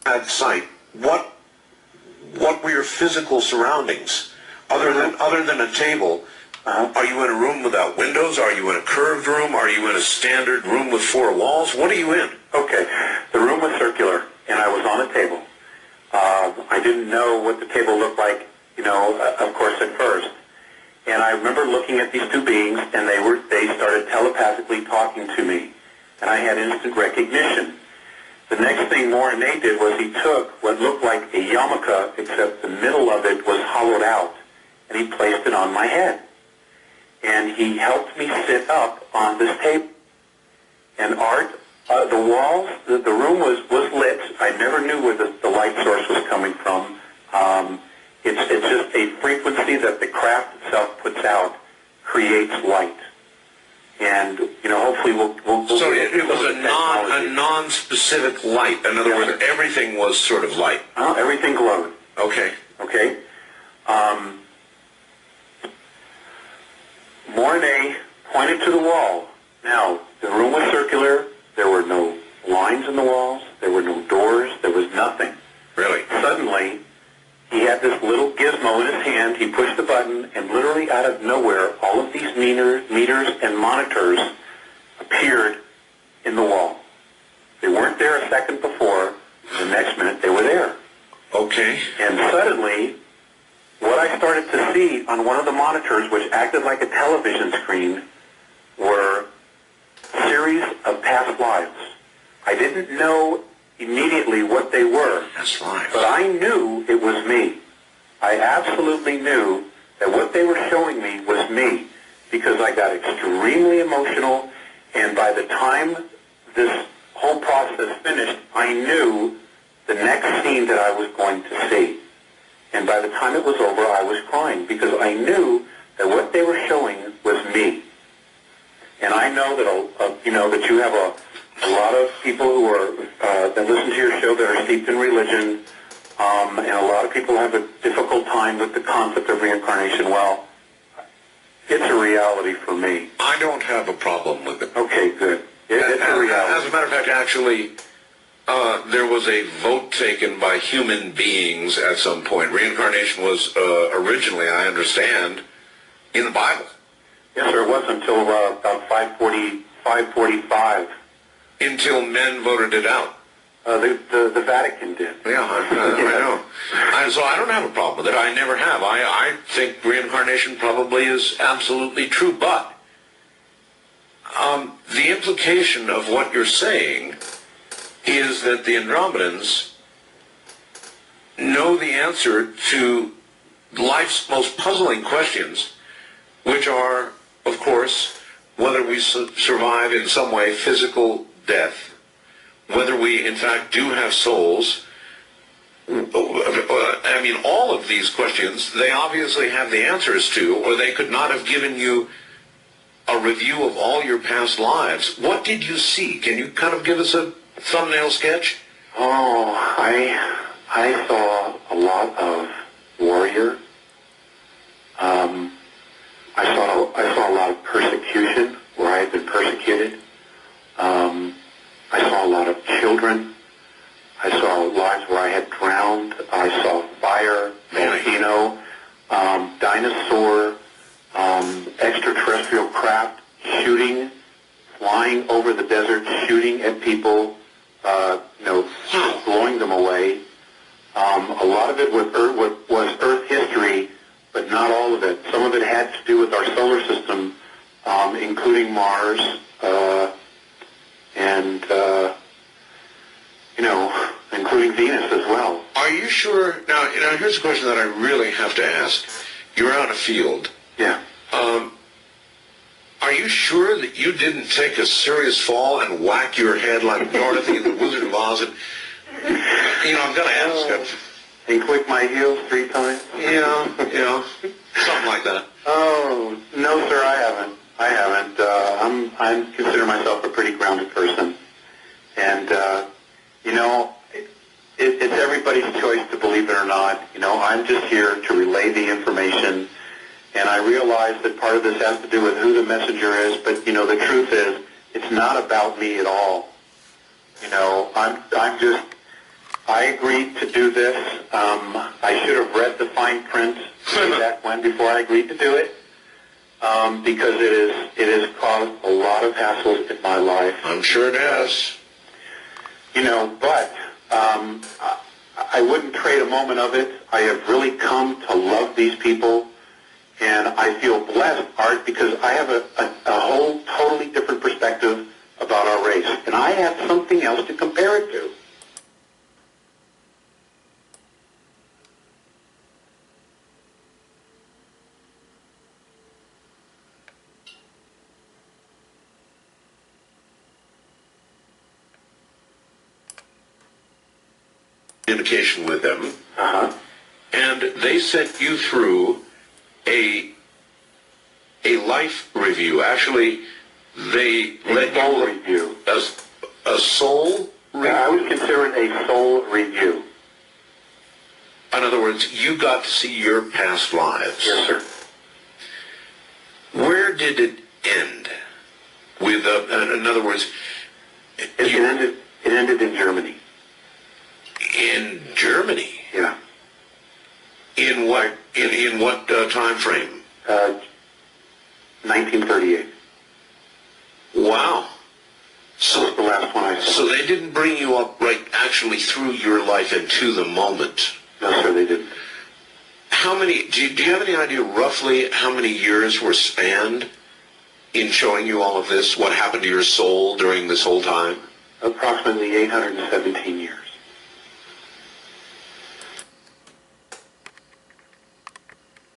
had sight, what were your physical surroundings? Other than a table, are you in a room without windows? Are you in a curved room? Are you in a standard room with four walls? What are you in? Okay, the room was circular, and I was on a table. I didn't know what the table looked like, of course, at first. And I remember looking at these two beings, and they started telepathically talking to me, and I had instant recognition. The next thing Morine did was he took what looked like a yarmulke, except the middle of it was hollowed out, and he placed it on my head. And he helped me sit up on this table. And Art, the walls, the room was lit. I never knew where the light source was coming from. It's just a frequency that the craft itself puts out, creates light. And, hopefully we'll so it was a non-specific light. In other words, everything was sort of light. Everything glowed. Okay. Okay. Morine pointed to the wall. Now, the room was circular. There were no lines in the walls. There were no doors. There was nothing. Really? Suddenly, he had this little gizmo in his hand. He pushed the button, and literally out of nowhere, all of these meters and monitors appeared in the wall. They weren't there a second before. The next minute, they were there. Okay. And suddenly, what I started to see on one of the monitors, which acted like a television screen, were a series of past lives. I didn't know immediately what they were. That's right. But I knew it was me. I absolutely knew that what they were showing me was me, because I got extremely emotional, and by the time this whole process finished, I knew the next scene that I was going to see. And by the time it was over, I was crying, because I knew that what they were showing was me. And I know that that you have a lot of people who are that listen to your show that are steeped in religion, and a lot of people have a difficult time with the concept of reincarnation. Well, it's a reality for me. I don't have a problem with it. Okay, good. It's a reality. As a matter of fact, actually, there was a vote taken by human beings at some point. Reincarnation was originally, I understand, in the Bible. Yes, sir. It was until about 545. Until men voted it out. The Vatican did. Yeah, I know. So I don't have a problem with it. I never have. I think reincarnation probably is absolutely true, but the implication of what you're saying is that the Andromedans know the answer to life's most puzzling questions, which are, of course, whether we survive in some way physical death, whether we in fact do have souls. I mean, all of these questions, they obviously have the answers to, or they could not have given you a review of all your past lives. What did you see? Can you kind of give us a thumbnail sketch? Oh, I saw a lot of warrior. I saw a lot of persecution, where I had been persecuted. I saw a lot of children. I saw lives where I had drowned. I saw fire, volcano, dinosaur, extraterrestrial craft shooting, flying over the desert, shooting at people, blowing them away. A lot of it was Earth history, but not all of it. Some of it had to do with our solar system, including Mars, and including Venus as well. Are you sure? Now here's a question that I really have to ask. You're out in a field. Yeah. Are you sure that you didn't take a serious fall and whack your head like Dorothy in the Wizard of Oz? And, I'm going to ask. And click my heels 3 times? Yeah, something like that. Oh, no, sir, I haven't. I consider myself a pretty grounded person. And, it's everybody's choice to believe it or not. I'm just here to relay the information. And I realize that part of this has to do with who the messenger is, but, the truth is, it's not about me at all. I'm just, I agreed to do this. I should have read the fine print way back when before I agreed to do it, because it has caused a lot of hassles in my life. I'm sure it has. You know, but I wouldn't trade a moment of it. I have really come to love these people, and I feel blessed, Art, because I have a whole totally different perspective about our race, and I have something else to compare it to. Communication with them, Uh-huh. and they sent you through a life review. Actually, they let soul you review. A soul review. I would consider it a soul review. In other words, you got to see your past lives. Yes, sir. Where did it end? With, in other words, It ended in Germany. in Germany. Yeah. In what time frame? 1938. Wow. That was the last one I saw. So they didn't bring you up right actually through your life and to the moment. No, sir, they didn't. How many? Do you have any idea roughly how many years were spanned in showing you all of this? What happened to your soul during this whole time? Approximately 817 years.